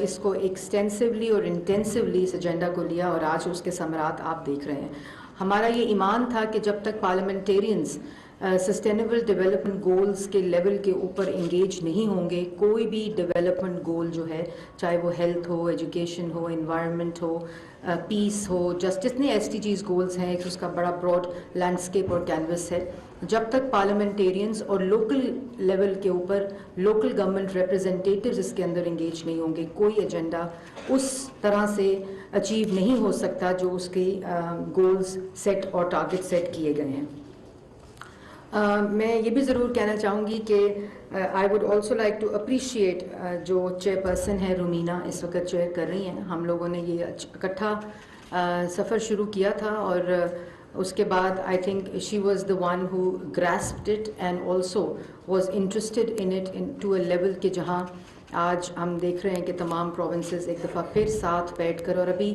اس کو ایکسٹینسولی اور انٹینسولی اس ایجنڈا کو لیا اور آج اس کے ثمرات آپ دیکھ رہے ہیں. ہمارا یہ ایمان تھا کہ جب تک پارلیمنٹیرینز سسٹینیبل ڈیولپمنٹ گولز کے لیول کے اوپر انگیج نہیں ہوں گے, کوئی بھی ڈیولپمنٹ گول جو ہے, چاہے وہ ہیلتھ ہو, ایجوکیشن ہو, انوائرمنٹ ہو, پیس ہو, جتنے ایس ٹی جیز گولز ہیں, اس کا بڑا براڈ لینڈسکیپ اور کینوس ہے, جب تک پارلیمنٹیرینز اور لوکل لیول کے اوپر لوکل گورنمنٹ ریپرزنٹیٹیوز اس کے اندر انگیج نہیں ہوں گے, کوئی ایجنڈا اس طرح سے اچیو نہیں ہو سکتا جو اس کی گولز سیٹ اور ٹارگٹ سیٹ کیے گئے ہیں. میں یہ بھی ضرور کہنا چاہوں گی کہ I would also like to appreciate جو چیئر پرسن ہے رومینہ اس وقت چیئر کر رہی ہیں. ہم لوگوں نے یہ اکٹھا سفر شروع کیا تھا اور اس کے بعد I think she was the one who grasped it and also was interested in it to a level کہ جہاں آج ہم دیکھ رہے ہیں کہ تمام پروونسز ایک دفعہ پھر ساتھ بیٹھ کر, اور ابھی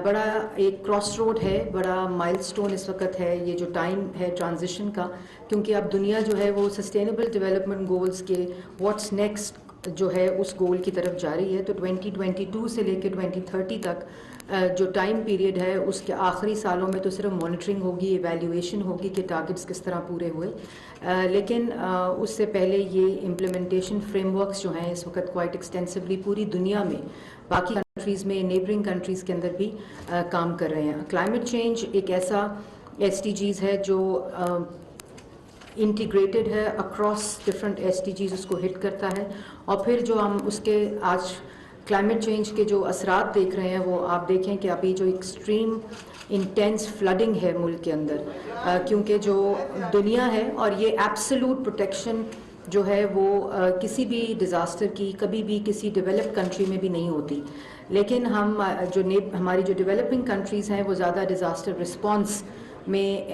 بڑا ایک کراس روڈ ہے, بڑا مائل سٹون اس وقت ہے یہ جو ٹائم ہے ٹرانزیشن کا, کیونکہ اب دنیا جو ہے وہ سسٹینیبل ڈیولپمنٹ گولز کے واٹس نیکسٹ جو ہے اس گول کی طرف جا رہی ہے. تو 2022 سے لے کے 2030 تک جو ٹائم پیریڈ ہے اس کے آخری سالوں میں تو صرف مانیٹرنگ ہوگی, ایویلیویشن ہوگی کہ ٹارگٹس کس طرح پورے ہوئے, لیکن اس سے پہلے یہ امپلیمنٹیشن فریم ورکس جو ہیں اس وقت کوائٹ ایکسٹینسولی پوری دنیا میں باقی کنٹریز میں, نیبرنگ کنٹریز کے اندر بھی کام کر رہے ہیں. کلائمیٹ چینج ایک ایسا ایس ٹی جیز ہے جو انٹیگریٹڈ ہے across different S T Gs, اس کو ہٹ کرتا ہے. اور پھر جو ہم اس کے آج کلائمیٹ چینج کے جو اثرات دیکھ رہے ہیں وہ آپ دیکھیں کہ ابھی جو ایکسٹریم انٹینس فلڈنگ ہے ملک کے اندر, کیونکہ جو دنیا ہے, اور یہ ایبسولوٹ پروٹیکشن جو ہے وہ کسی بھی ڈیزاسٹر کی کبھی بھی کسی ڈیولپڈ کنٹری میں بھی نہیں ہوتی, لیکن ہم جو ہماری جو ڈیولپنگ کنٹریز ہیں وہ زیادہ ڈیزاسٹر رسپانس میں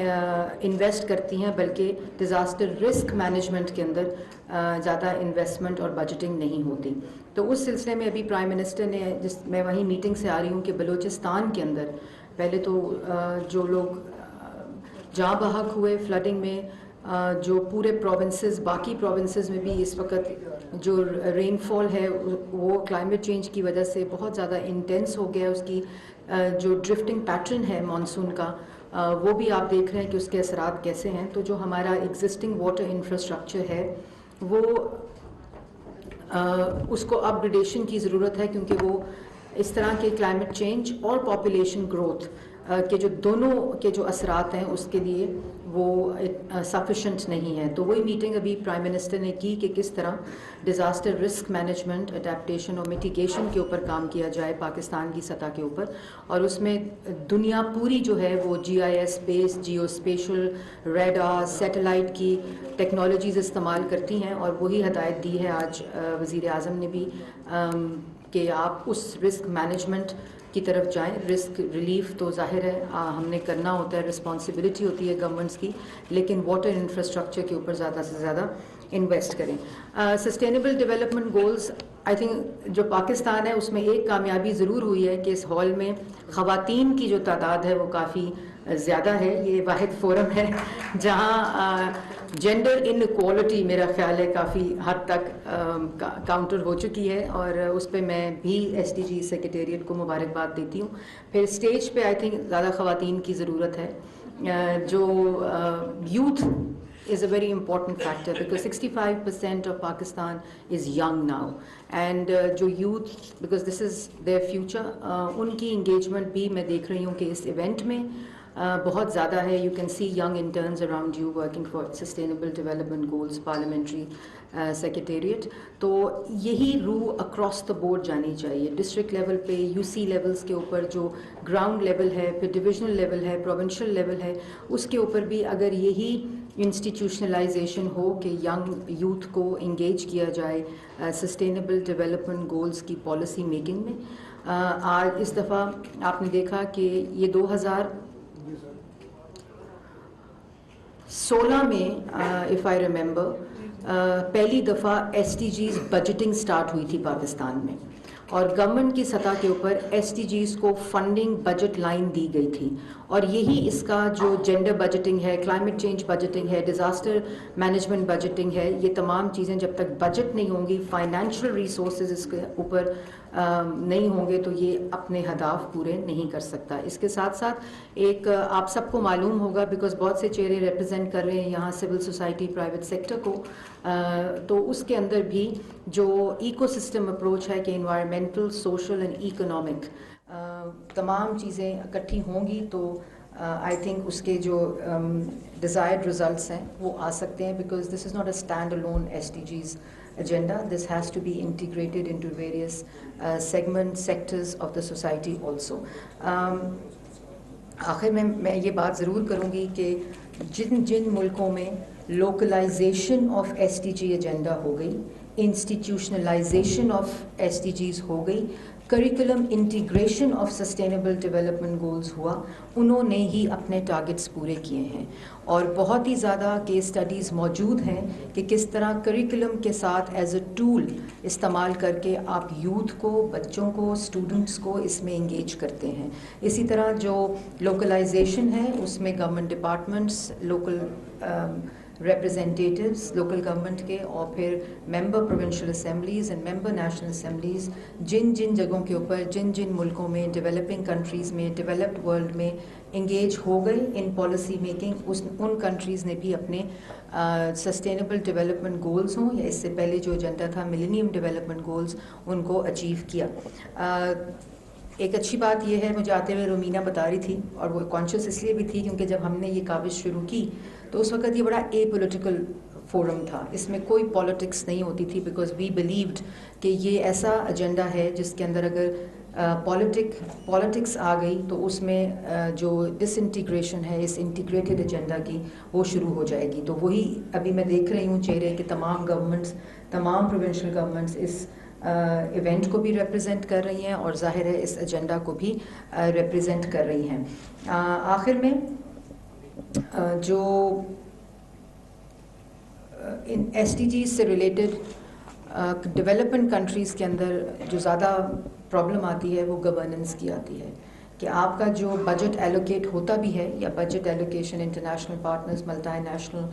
انویسٹ کرتی ہیں, بلکہ ڈیزاسٹر رسک مینجمنٹ کے اندر زیادہ انویسٹمنٹ اور بجٹنگ نہیں ہوتی. تو اس سلسلے میں ابھی پرائم منسٹر نے, میں وہیں میٹنگ سے آ رہی ہوں کہ بلوچستان کے اندر پہلے تو جو لوگ جاں بحق ہوئے فلڈنگ میں, جو پورے پروونسز باقی پروونسز میں بھی اس وقت جو رین فال ہے وہ کلائمیٹ چینج کی وجہ سے بہت زیادہ انٹینس ہو گیا, اس کی جو ڈرفٹنگ پیٹرن ہے مانسون کا وہ بھی آپ دیکھ رہے ہیں کہ اس کے اثرات کیسے ہیں. تو جو ہمارا ایگزسٹنگ واٹر انفراسٹرکچر ہے وہ اس کو اپ گریڈیشن کی ضرورت ہے, کیونکہ وہ اس طرح کے کلائمیٹ چینج اور پاپولیشن گروتھ کے جو دونوں کے جو اثرات ہیں اس کے لیے وہ سفیشینٹ نہیں ہے. تو وہی میٹنگ ابھی پرائم منسٹر نے کی کہ کس طرح ڈیزاسٹر رسک مینجمنٹ, اڈیپٹیشن اور میٹیگیشن کے اوپر کام کیا جائے پاکستان کی سطح کے اوپر, اور اس میں دنیا پوری جو ہے وہ G I S base, geospatial, radar, satellite کی ٹیکنالوجیز استعمال کرتی ہیں, اور وہی ہدایت دی ہے آج وزیر اعظم نے بھی کہ آپ اس رسک مینجمنٹ کی طرف جائیں. رسک ریلیف تو ظاہر ہے ہم نے کرنا ہوتا ہے, رسپانسبلٹی ہوتی ہے گورنمنٹس کی, لیکن واٹر انفراسٹرکچر کے اوپر زیادہ سے زیادہ انویسٹ کریں. Sustainable development goals I think جو پاکستان ہے اس میں ایک کامیابی ضرور ہوئی ہے کہ اس ہال میں خواتین کی جو تعداد ہے وہ کافی زیادہ ہے. یہ واحد فورم ہے جہاں جینڈر ان ایکوالٹی میرا خیال ہے کافی حد تک کاؤنٹر ہو چکی ہے, اور اس پہ میں بھی ایس ٹی جی سیکریٹریٹ کو مبارکباد دیتی ہوں. پھر اسٹیج پہ آئی تھنک زیادہ خواتین کی ضرورت ہے. جو youth is a very important factor because 65% of Pakistan is young now, and جو youth because this is their future, ان کی engagement بھی میں دیکھ رہی ہوں کہ اس ایونٹ میں بہت زیادہ ہے. You can see young interns around you working for sustainable development goals, parliamentary secretariat. تو یہی روح اکراس دا بورڈ جانی چاہیے, ڈسٹرکٹ لیول پہ, یو سی لیولز کے اوپر, جو گراؤنڈ لیول ہے, پھر ڈویژنل لیول ہے, پروونشل لیول ہے, اس کے اوپر بھی اگر یہی انسٹیٹیوشنلائزیشن ہو کہ ینگ یوتھ کو انگیج کیا جائے سسٹینیبل ڈیولپمنٹ گولز کی پالیسی میکنگ میں. آج اس دفعہ آپ نے دیکھا کہ یہ 2016 میں اف آئی ریممبر پہلی دفعہ S T Gs budgeting start ہوئی تھی پاکستان میں, اور گورنمنٹ کی سطح کے اوپر SDGs کو فنڈنگ بجٹ لائن دی گئی تھی، اور یہی اس کا جو جینڈر بجٹنگ ہے، کلائمیٹ چینج بجٹنگ ہے، ڈیزاسٹر مینجمنٹ بجٹنگ ہے، یہ تمام چیزیں جب تک بجٹ نہیں ہوں گی، فائنینشیل ریسورسز اس کے اوپر نہیں ہوں گے تو یہ اپنے ہدف پورے نہیں کر سکتا۔ اس کے ساتھ ساتھ ایک آپ سب کو معلوم ہوگا بیکاز بہت سے چہرے ریپرزینٹ کر رہے ہیں یہاں سول سوسائٹی، پرائیویٹ سیکٹر کو، تو اس کے اندر بھی جو ایکو سسٹم اپروچ ہے کہ انوائرمنٹل، سوشل اینڈ ایکنامک تمام چیزیں اکٹھی ہوں گی تو آئی تھنک اس کے جو ڈیزائرڈ ریزلٹس ہیں وہ آ سکتے ہیں، because this is not a stand alone SDGs agenda. This has to be integrated into various segments, sectors of the society also. آخر میں یہ بات ضرور کروں گی کہ جن ملکوں میں لوکلائزیشن آف SDG ایجنڈا ہو گئی، انسٹیٹیوشنلائزیشن آف SDGs ہو گئی، curriculum integration of sustainable development goals ہوا، انہوں نے ہی اپنے ٹارگٹس پورے کیے ہیں، اور بہت ہی زیادہ کیس سٹڈیز موجود ہیں کہ کس طرح کریکولم کے ساتھ ایز اے ٹول استعمال کر کے آپ یوتھ کو، بچوں کو، اسٹوڈنٹس کو اس میں انگیج کرتے ہیں۔ اسی طرح جو لوکلائزیشن ہے اس میں government departments, local representatives local government کے، اور پھر member provincial assemblies and member national assemblies جن جگہوں کے اوپر، جن ملکوں میں، ڈیولپنگ کنٹریز میں، ڈیولپڈ ورلڈ میں انگیج ہو گئے ان پالیسی میکنگ، ان کنٹریز نے بھی اپنے سسٹینیبل ڈیولپمنٹ گولز ہوں یا اس سے پہلے جو ایجنڈا تھا ملینیم ڈیولپمنٹ گولز، ان کو اچیو کیا۔ ایک اچھی بات یہ ہے، مجھے آتے ہوئے رومینہ بتا رہی تھی، اور وہ کانشیس اس لیے بھی تھی کیونکہ جب ہم نے یہ کاوش شروع کی تو اس وقت یہ بڑا اے پولیٹیکل فورم تھا، اس میں کوئی پالیٹکس نہیں ہوتی تھی، بیکاز وی بلیوڈ کہ یہ ایسا ایجنڈا ہے جس کے اندر اگر پالیٹکس آ گئی تو اس میں جو ڈس انٹیگریشن ہے اس انٹیگریٹڈ ایجنڈا کی وہ شروع ہو جائے گی۔ تو وہی ابھی میں دیکھ رہی ہوں چہرے کہ تمام گورنمنٹس، تمام پروونشل گورنمنٹس اس ایونٹ کو بھی ریپرزینٹ کر رہی ہیں، اور ظاہر ہے اس ایجنڈا کو بھی ریپرزینٹ کر رہی ہیں۔ آخر میں جو ان SDGs سے ریلیٹڈ ڈیولپمنٹ کنٹریز کے اندر جو زیادہ پرابلم آتی ہے وہ گورننس کی آتی ہے، کہ آپ کا جو بجٹ ایلوکیٹ ہوتا بھی ہے، یا budget allocation international partners, multinational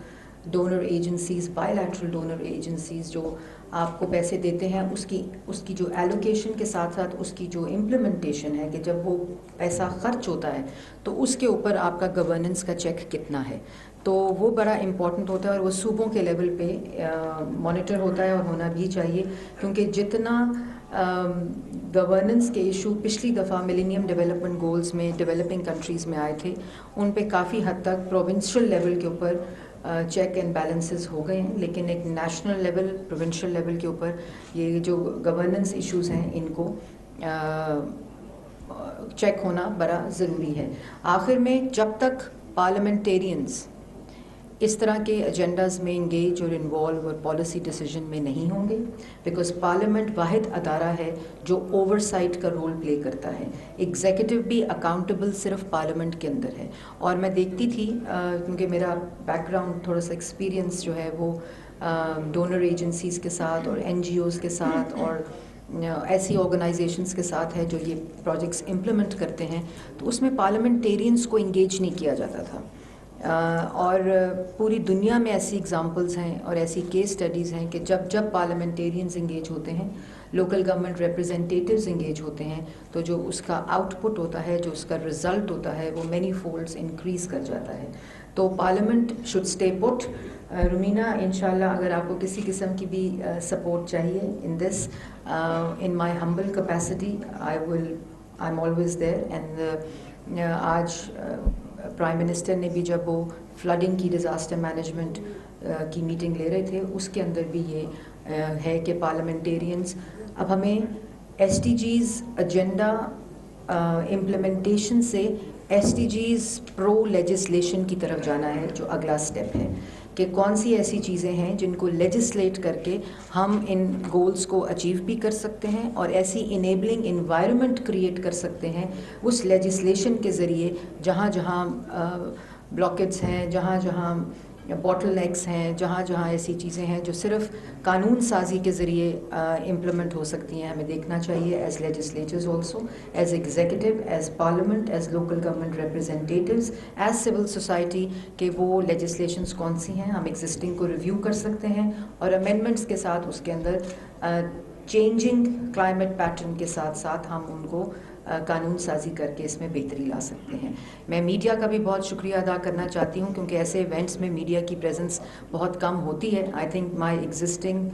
donor agencies, bilateral donor agencies جو آپ کو پیسے دیتے ہیں، اس کی جو ایلوکیشن کے ساتھ ساتھ اس کی جو امپلیمنٹیشن ہے کہ جب وہ پیسہ خرچ ہوتا ہے تو اس کے اوپر آپ کا گورننس کا چیک کتنا ہے، تو وہ بڑا امپورٹنٹ ہوتا ہے، اور وہ صوبوں کے لیول پہ مانیٹر ہوتا ہے، اور ہونا بھی چاہیے، کیونکہ جتنا گورننس کے ایشو پچھلی دفعہ ملینیم ڈیولپمنٹ گولز میں ڈیولپنگ کنٹریز میں آئے تھے، ان پہ کافی حد تک پروونشل لیول کے اوپر چیک اینڈ بیلنسز ہو گئے ہیں، لیکن ایک نیشنل لیول، پروونشل لیول کے اوپر یہ جو گورننس ایشوز ہیں ان کو چیک ہونا بڑا ضروری ہے۔ آخر میں جب تک پارلیمنٹیرینز اس طرح کے ایجنڈاز میں انگیج اور انوالو اور پالیسی ڈیسیجن میں نہیں ہوں گے، بیکاز پارلیمنٹ واحد ادارہ ہے جو اوور سائٹ کا رول پلے کرتا ہے، ایگزیکٹو بھی اکاؤنٹیبل صرف پارلیمنٹ کے اندر ہے۔ اور میں دیکھتی تھی کیونکہ میرا بیک گراؤنڈ تھوڑا سا ایکسپیرینس جو ہے وہ ڈونر ایجنسیز کے ساتھ اور NGOs کے ساتھ اور ایسی آرگنائزیشنز کے ساتھ ہے جو یہ پروجیکٹس امپلیمنٹ کرتے ہیں، تو اس میں پارلیمنٹیرینز کو انگیج نہیں کیا جاتا تھا، اور پوری دنیا میں ایسی اگزامپلز ہیں اور ایسی کیس سٹڈیز ہیں کہ جب پارلیمنٹیرینز انگیج ہوتے ہیں، لوکل گورنمنٹ ریپرزینٹیٹیوز انگیج ہوتے ہیں، تو جو اس کا آؤٹ پٹ ہوتا ہے، جو اس کا رزلٹ ہوتا ہے، وہ مینی فولڈز انکریز کر جاتا ہے۔ تو پارلیمنٹ شوڈ اسٹے پٹ۔ رومینہ انشاءاللہ اگر آپ کو کسی قسم کی بھی سپورٹ چاہیے in this, in my humble capacity I am always there. And آج پرائم منسٹر نے بھی جب وہ فلڈنگ کی ڈیزاسٹر مینجمنٹ کی میٹنگ لے رہے تھے، اس کے اندر بھی یہ ہے کہ پارلیمنٹیرینز اب ہمیں SDGs ایجنڈا امپلیمنٹیشن سے SDGs پرو لیجسلیشن کی طرف جانا ہے، جو اگلا سٹیپ ہے کہ کون سی ایسی چیزیں ہیں جن کو لیجسلیٹ کر کے ہم ان گولز کو اچیو بھی کر سکتے ہیں، اور ایسی انیبلنگ انوائرمنٹ کریٹ کر سکتے ہیں اس لیجسلیشن کے ذریعے، جہاں جہاں بلاکٹس ہیں، جہاں جہاں بوٹل نیکس ہیں، جہاں جہاں ایسی چیزیں ہیں جو صرف قانون سازی کے ذریعے امپلیمنٹ ہو سکتی ہیں، ہمیں دیکھنا چاہیے as legislators also, as executive, as parliament, as local government representatives, as civil society, کہ وہ لیجسلیشنز کون سی ہیں، ہم ایگزسٹنگ کو ریویو کر سکتے ہیں اور امینڈمنٹس کے ساتھ اس کے اندر چینجنگ کلائمیٹ پیٹرن کے ساتھ ساتھ ہم ان کو قانون سازی کر کے اس میں بہتری لا سکتے ہیں۔ میں میڈیا کا بھی بہت شکریہ ادا کرنا چاہتی ہوں، کیونکہ ایسے ایونٹس میں میڈیا کی پریزنس بہت کم ہوتی ہے۔ I think my existing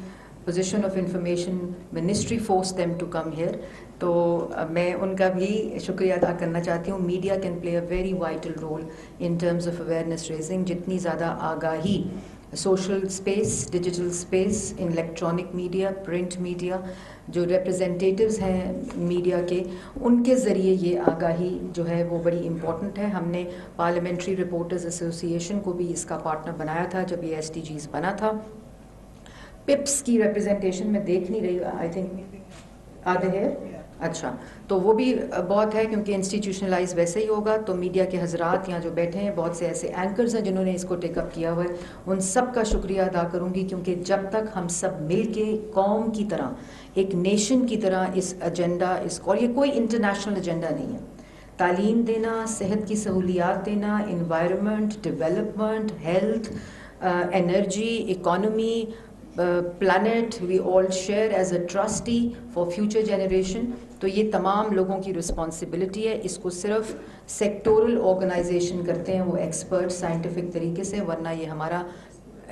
position of information ministry force them to come here, تو میں ان کا بھی شکریہ ادا کرنا چاہتی ہوں۔ Media can play a very vital role in terms of awareness raising, جتنی زیادہ آگاہی social space, digital space, electronic media, print media, جو ریپرزنٹیٹیوز ہیں میڈیا کے، ان کے ذریعے یہ آگاہی جو ہے وہ بڑی امپورٹنٹ ہے۔ ہم نے پارلیمنٹری رپورٹرز ایسوسی ایشن کو بھی اس کا پارٹنر بنایا تھا جب یہ SDGs بنا تھا۔ پپس کی ریپرزنٹیشن میں دیکھ نہیں رہی، آئی تھنک آدھے ہے، اچھا، تو وہ بھی بہت ہے، کیونکہ انسٹیٹیوشنلائز ویسے ہی ہوگا۔ تو میڈیا کے حضرات یہاں جو بیٹھے ہیں، بہت سے ایسے اینکرز ہیں جنہوں نے اس کو ٹیک اپ کیا ہوا ہے، ان سب کا شکریہ ادا کروں گی، کیونکہ جب تک ہم سب مل کے قوم کی طرح، ایک نیشن کی طرح اس ایجنڈا، اور یہ کوئی انٹرنیشنل ایجنڈا نہیں ہے، تعلیم دینا، صحت کی سہولیات دینا، environment, development, health, energy, economy, planet we all share as a trustee for future generation, تو یہ تمام لوگوں کی رسپانسبلٹی ہے۔ اس کو صرف سیکٹورل آرگنائزیشن کرتے ہیں وہ ایکسپرٹ سائنٹیفک طریقے سے، ورنہ یہ ہمارا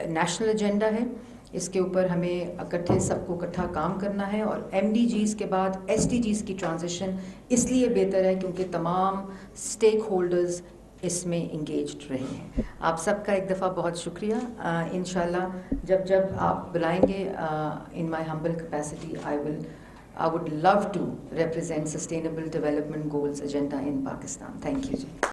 نیشنل ایجنڈا ہے۔ اس کے اوپر ہمیں اکٹھے سب کو اکٹھا کام کرنا ہے، اور MDGs کے بعد SDGs کی ٹرانزیشن اس لیے بہتر ہے کیونکہ تمام اسٹیک ہولڈرز اس میں انگیجڈ رہے ہیں۔ آپ سب کا ایک دفعہ بہت شکریہ۔ انشاءاللہ جب آپ بلائیں گے، ان my humble capacity I would love to represent Sustainable Development Goals agenda in Pakistan. Thank you.